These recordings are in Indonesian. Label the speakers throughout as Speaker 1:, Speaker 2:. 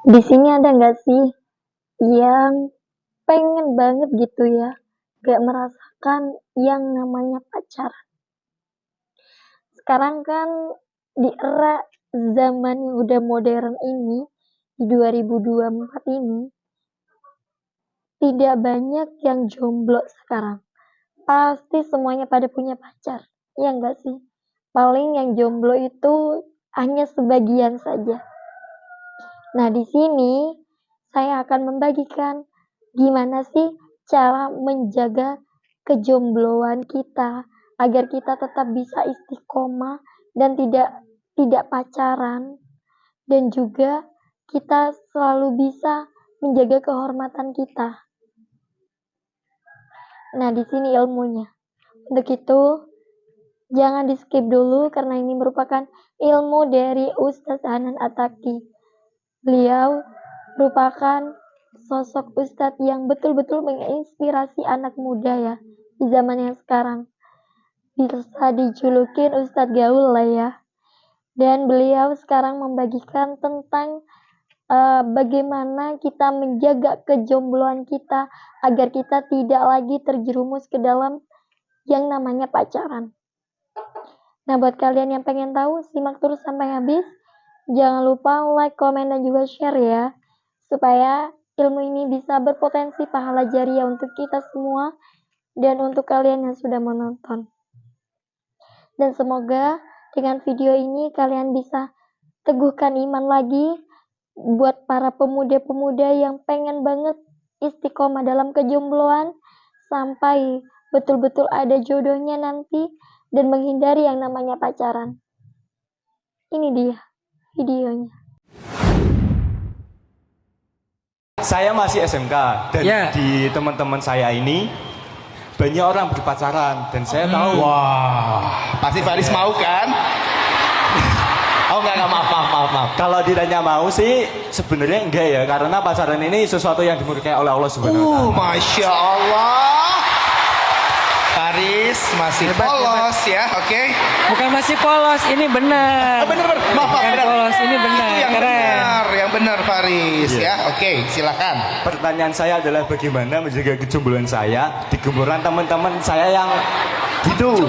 Speaker 1: Di sini ada nggak sih yang pengen banget gitu ya, gak merasakan yang namanya pacaran? Sekarang kan di era zaman yang udah modern ini, di 2024 ini, tidak banyak yang jomblo sekarang. Pasti semuanya pada punya pacar, ya enggak sih? Paling yang jomblo itu hanya sebagian saja. Nah, di sini saya akan membagikan gimana sih cara menjaga kejombloan kita agar kita tetap bisa istiqomah dan tidak pacaran, dan juga kita selalu bisa menjaga kehormatan kita. Nah, di sini ilmunya. Untuk itu, jangan di-skip dulu karena ini merupakan ilmu dari Ustadz Hanan Attaqi. Beliau merupakan sosok ustadz yang betul-betul menginspirasi anak muda ya di zaman yang sekarang. Bisa dijulukin Ustadz Gaul lah ya. Dan beliau sekarang membagikan tentang bagaimana kita menjaga kejombloan kita agar kita tidak lagi terjerumus ke dalam yang namanya pacaran. Nah, buat kalian yang pengen tahu, simak terus sampai habis. Jangan lupa like, komen, dan juga share ya, supaya ilmu ini bisa berpotensi pahala jariah untuk kita semua dan untuk kalian yang sudah menonton. Dan semoga dengan video ini kalian bisa teguhkan iman lagi buat para pemuda-pemuda yang pengen banget istiqomah dalam kejombloan sampai betul-betul ada jodohnya nanti dan menghindari yang namanya pacaran. Ini dia videonya.
Speaker 2: Saya masih SMK dan di teman-teman saya ini banyak orang berpacaran dan saya tahu.
Speaker 3: Wah, pasti Faris mau kan? Oh enggak, maaf.
Speaker 2: Kalau ditanya mau sih sebenarnya enggak ya, karena pacaran ini sesuatu yang dimurkai oleh Allah Subhanahu wa Ta'ala.
Speaker 3: Masya Allah. Faris masih polos ya, oke?
Speaker 4: Bukan masih polos, ini benar.
Speaker 3: Bener. Maaf,
Speaker 4: Bukan
Speaker 3: bener.
Speaker 4: polos, ini benar.
Speaker 3: Itu yang
Speaker 4: Keren.
Speaker 3: benar, yang benar Faris ya. Oke, silakan.
Speaker 2: Pertanyaan saya adalah bagaimana menjaga kejombloan saya di gemburan teman-teman saya yang gitu.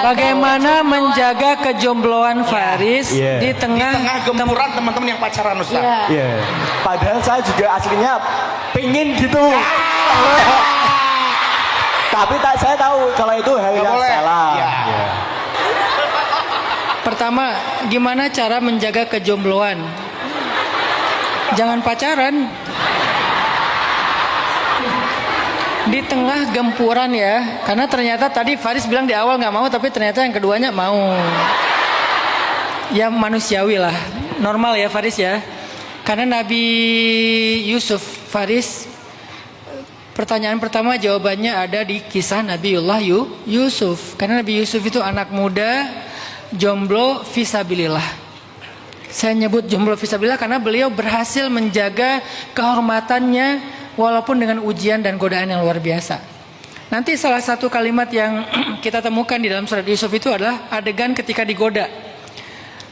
Speaker 4: Bagaimana menjaga kejombloan Faris di tengah
Speaker 3: gempuran teman-teman yang pacaran, Ustaz.
Speaker 2: Iya. Padahal saya juga aslinya pingin gitu. Tapi saya tahu kalau itu hal yang salah.
Speaker 3: Ya.
Speaker 4: Pertama, gimana cara menjaga kejombloan? Jangan pacaran. Di tengah gempuran ya, karena ternyata tadi Faris bilang di awal nggak mau, tapi ternyata yang keduanya mau. Ya manusiawi lah, normal ya Faris ya. Karena Nabi Yusuf, Faris, pertanyaan pertama jawabannya ada di kisah Nabiullah Yusuf. Karena Nabi Yusuf itu anak muda, jomblo fisabilillah. Saya nyebut jomblo fisabilillah karena beliau berhasil menjaga kehormatannya walaupun dengan ujian dan godaan yang luar biasa. Nanti salah satu kalimat yang kita temukan di dalam surat Yusuf itu adalah adegan ketika digoda.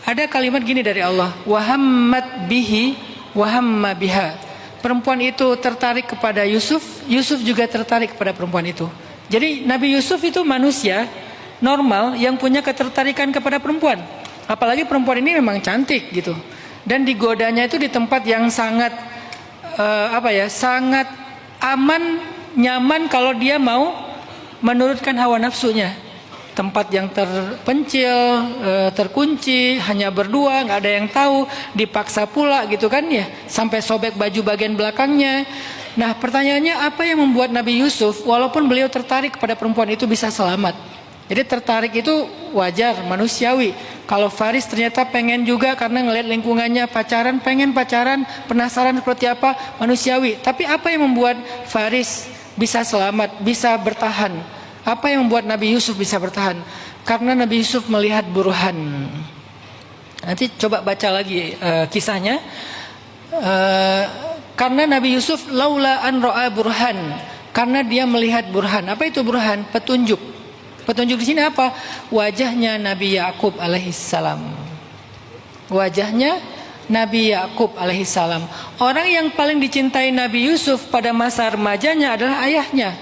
Speaker 4: Ada kalimat gini dari Allah, wahammat bihi wahamma biha. Perempuan itu tertarik kepada Yusuf, Yusuf juga tertarik kepada perempuan itu. Jadi Nabi Yusuf itu manusia normal yang punya ketertarikan kepada perempuan. Apalagi perempuan ini memang cantik gitu. Dan digodanya itu di tempat yang sangat sangat aman, nyaman kalau dia mau menurutkan hawa nafsunya. Tempat yang terpencil, terkunci, hanya berdua, nggak ada yang tahu, dipaksa pula gitu kan ya, sampai sobek baju bagian belakangnya. Nah pertanyaannya, apa yang membuat Nabi Yusuf walaupun beliau tertarik kepada perempuan itu bisa selamat? Jadi tertarik itu wajar, manusiawi. Kalau Faris ternyata pengen juga karena ngelihat lingkungannya pacaran, pengen pacaran, penasaran seperti apa, manusiawi. Tapi apa yang membuat Faris bisa selamat, bisa bertahan? Apa yang membuat Nabi Yusuf bisa bertahan? Karena Nabi Yusuf melihat burhan. Nanti coba baca lagi kisahnya. Karena Nabi Yusuf laula an ra'a burhan, karena dia melihat burhan. Apa itu burhan? Petunjuk. Petunjuk di sini apa? Wajahnya Nabi Yakub alaihissalam. Wajahnya Nabi Yakub alaihissalam. Orang yang paling dicintai Nabi Yusuf pada masa remajanya adalah ayahnya.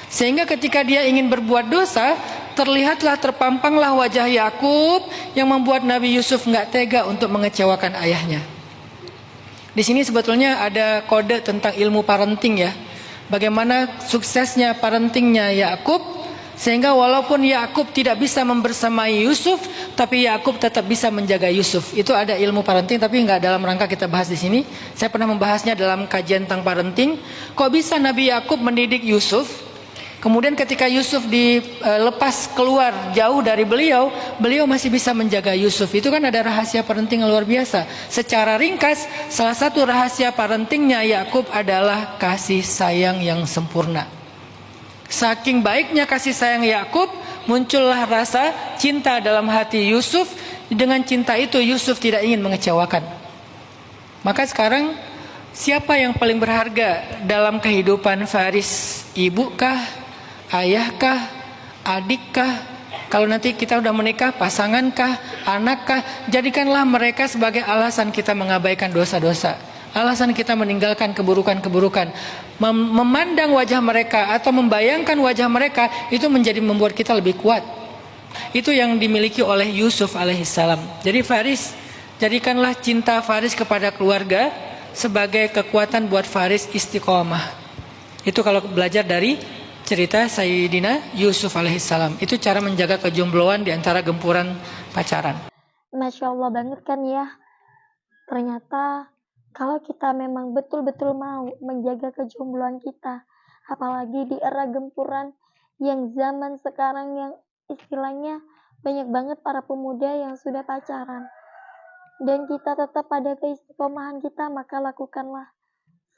Speaker 4: Sehingga ketika dia ingin berbuat dosa, terlihatlah terpampanglah wajah Yakub yang membuat Nabi Yusuf nggak tega untuk mengecewakan ayahnya. Di sini sebetulnya ada kode tentang ilmu parenting ya. Bagaimana suksesnya parentingnya Yakub, sehingga walaupun Yakub tidak bisa membersamai Yusuf, tapi Yakub tetap bisa menjaga Yusuf. Itu ada ilmu parenting, tapi nggak dalam rangka kita bahas di sini. Saya pernah membahasnya dalam kajian tentang parenting. Kok bisa Nabi Yakub mendidik Yusuf? Kemudian ketika Yusuf dilepas keluar jauh dari beliau, beliau masih bisa menjaga Yusuf. Itu kan ada rahasia parenting yang luar biasa. Secara ringkas, salah satu rahasia parentingnya Yakub adalah kasih sayang yang sempurna. Saking baiknya kasih sayang Yakub, muncullah rasa cinta dalam hati Yusuf. Dengan cinta itu Yusuf tidak ingin mengecewakan. Maka sekarang siapa yang paling berharga dalam kehidupan Faris? Ibukah? Ayahkah? Adikkah? Kalau nanti kita udah menikah, pasangankah? Anakkah? Jadikanlah mereka sebagai alasan kita mengabaikan dosa-dosa, alasan kita meninggalkan keburukan-keburukan. Memandang wajah mereka atau membayangkan wajah mereka itu menjadi membuat kita lebih kuat. Itu yang dimiliki oleh Yusuf alaihissalam. Jadi Faris, jadikanlah cinta Faris kepada keluarga sebagai kekuatan buat Faris istiqomah. Itu kalau belajar dari cerita Sayyidina Yusuf alaihissalam. Itu cara menjaga kejombloan di antara gempuran pacaran.
Speaker 1: Masya Allah banget kan ya. Ternyata kalau kita memang betul-betul mau menjaga kejombloan kita, apalagi di era gempuran yang zaman sekarang yang istilahnya banyak banget para pemuda yang sudah pacaran, dan kita tetap pada keistiqomahan kita, maka lakukanlah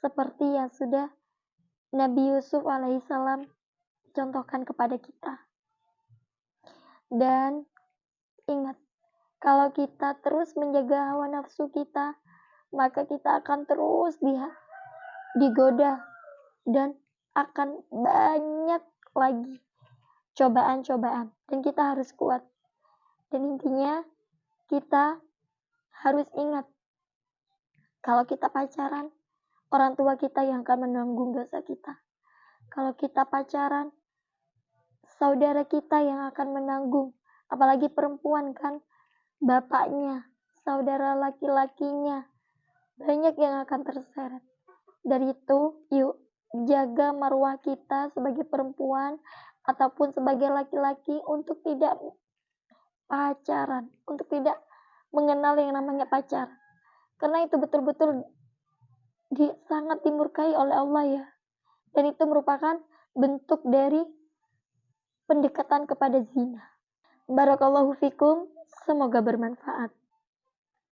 Speaker 1: seperti yang sudah Nabi Yusuf alaihissalam contohkan kepada kita. Dan ingat, kalau kita terus menjaga hawa nafsu kita, maka kita akan terus digoda dan akan banyak lagi cobaan-cobaan, dan kita harus kuat. Dan intinya kita harus ingat, kalau kita pacaran, orang tua kita yang akan menanggung dosa kita. Kalau kita pacaran, saudara kita yang akan menanggung. Apalagi perempuan kan, bapaknya, saudara laki-lakinya, banyak yang akan terseret. Dari itu, yuk jaga marwah kita sebagai perempuan ataupun sebagai laki-laki untuk tidak pacaran, untuk tidak mengenal yang namanya pacar. Karena itu betul-betul sangat dimurkai oleh Allah ya. Dan itu merupakan bentuk dari pendekatan kepada zina. Barakallahu fikum, semoga bermanfaat.